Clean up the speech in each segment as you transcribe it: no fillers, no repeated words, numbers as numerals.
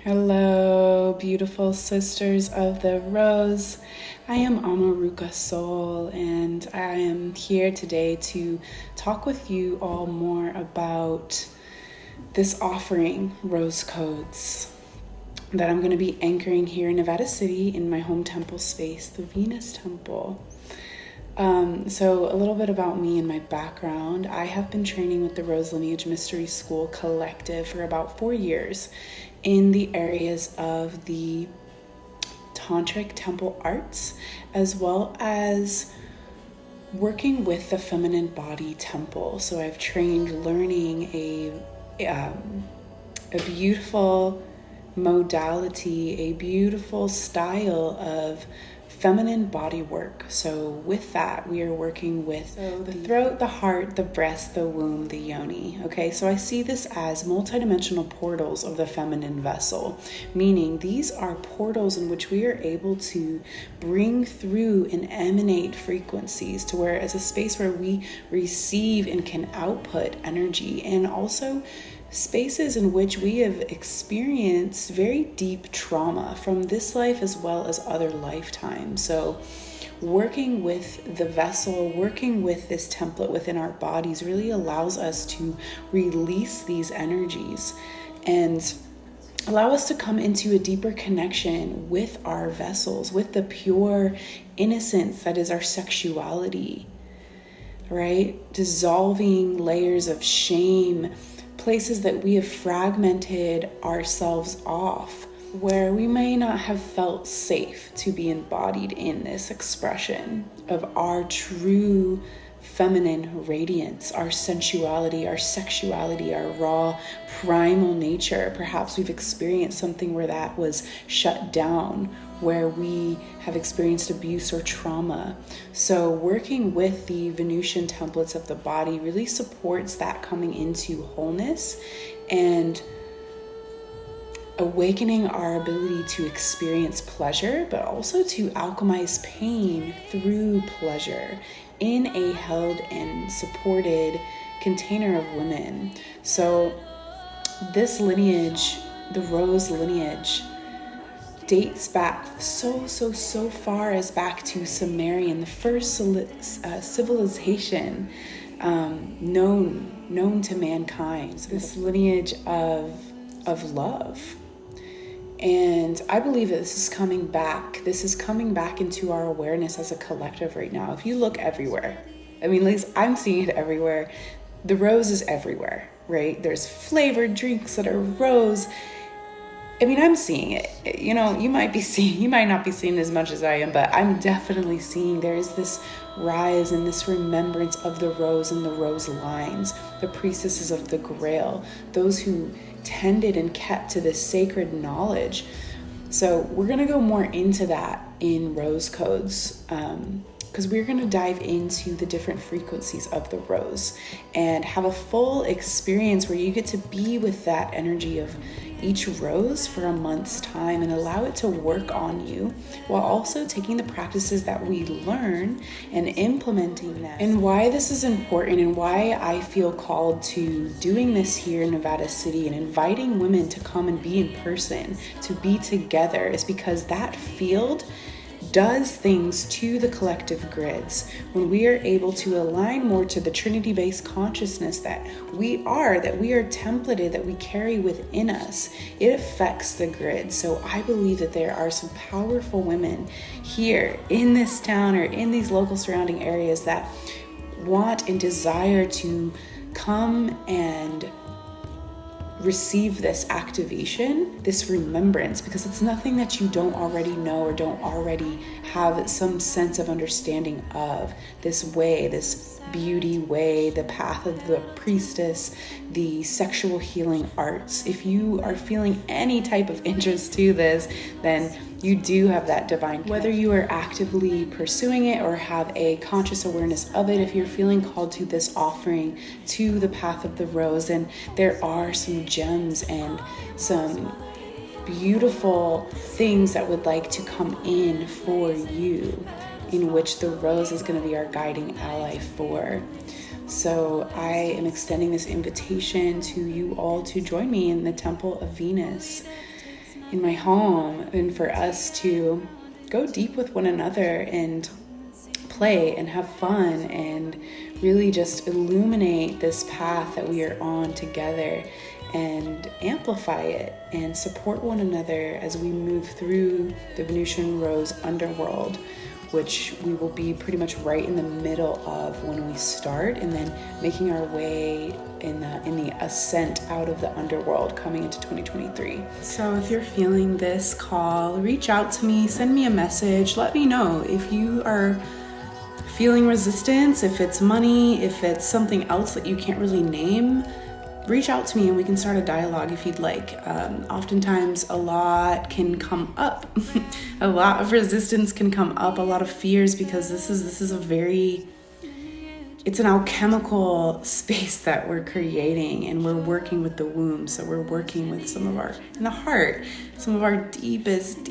Hello, beautiful sisters of the rose. I am Amaruka Soul, and I am here today to talk with you all more about this offering, Rose Codes, that I'm going to be anchoring here in Nevada City in my home temple space, the Venus Temple. So a little bit about me and my background. I have been training with the Rose Lineage Mystery School Collective for about 4 years in the areas of the tantric temple arts, as well as working with the feminine body temple. So I've trained learning a beautiful modality, a beautiful style of feminine body work. So with that, we are working with the throat, the heart, the breast, the womb, the yoni. Okay, so I see this as multidimensional portals of the feminine vessel, meaning these are portals in which we are able to bring through and emanate frequencies to where it's a space where we receive and can output energy, and also spaces in which we have experienced very deep trauma from this life as well as other lifetimes. So working with the vessel, working with this template within our bodies really allows us to release these energies and allow us to come into a deeper connection with our vessels, with the pure innocence that is our sexuality, right? Dissolving layers of shame, places that we have fragmented ourselves off, where we may not have felt safe to be embodied in this expression of our true feminine radiance, our sensuality, our sexuality, our raw primal nature. Perhaps we've experienced something where that was shut down, where we have experienced abuse or trauma. So working with the Venusian templates of the body really supports that coming into wholeness and awakening our ability to experience pleasure, but also to alchemize pain through pleasure in a held and supported container of women. So this lineage, the Rose lineage, dates back so far as back to Sumerian, the first civilization known to mankind. So this lineage of love. And I believe that this is coming back. This is coming back into our awareness as a collective right now. If you look everywhere, I mean, at least I'm seeing it everywhere. The rose is everywhere, right? There's flavored drinks that are rose. I mean, I'm seeing it. You know, you might not be seeing as much as I am, but I'm definitely seeing there is this rise and this remembrance of the rose and the rose lines, the priestesses of the Grail, those who tended and kept to this sacred knowledge. So we're going to go more into that in Rose Codes, because we're going to dive into the different frequencies of the rose and have a full experience where you get to be with that energy of each rose for a month's time and allow it to work on you, while also taking the practices that we learn and implementing them. And why this is important and why I feel called to doing this here in Nevada City and inviting women to come and be in person, to be together, is because that field does things to the collective grids. When we are able to align more to the Trinity-based consciousness that we are templated, that we carry within us, it affects the grid. So I believe that there are some powerful women here in this town or in these local surrounding areas that want and desire to come and receive this activation, this remembrance, because it's nothing that you don't already know or don't already have some sense of understanding of. This way, this beauty way, the path of the priestess, the sexual healing arts. If you are feeling any type of interest to this, then you do have that divine. Whether you are actively pursuing it or have a conscious awareness of it, if you're feeling called to this offering, to the path of the rose, and there are some gems and some beautiful things that would like to come in for you, in which the rose is going to be our guiding ally for. So I am extending this invitation to you all to join me in the Temple of Venus. in my home, and for us to go deep with one another and play and have fun and really just illuminate this path that we are on together and amplify it and support one another as we move through the Venusian Rose underworld, which we will be pretty much right in the middle of when we start, and then making our way in the ascent out of the underworld coming into 2023. So if you're feeling this call, reach out to me, send me a message, let me know if you are feeling resistance, if it's money, if it's something else that you can't really name. Reach out to me and we can start a dialogue if you'd like. Oftentimes a lot can come up. A lot of resistance can come up, a lot of fears, because this is a very, it's an alchemical space that we're creating, and we're working with the womb. So we're working with some of our, in the heart, some of our deepest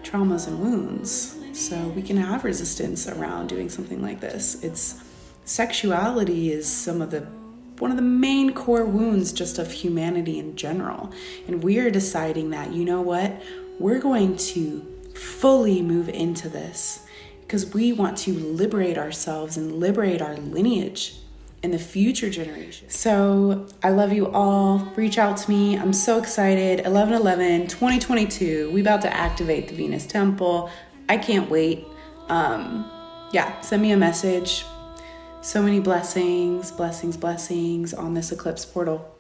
traumas and wounds. So we can have resistance around doing something like this. Sexuality is one of the main core wounds just of humanity in general. And we are deciding that, you know what, we're going to fully move into this because we want to liberate ourselves and liberate our lineage and the future generations. So I love you all. Reach out to me. I'm so excited. 11/11/2022. We about to activate the Venus Temple. I can't wait. Send me a message. So many blessings on this eclipse portal.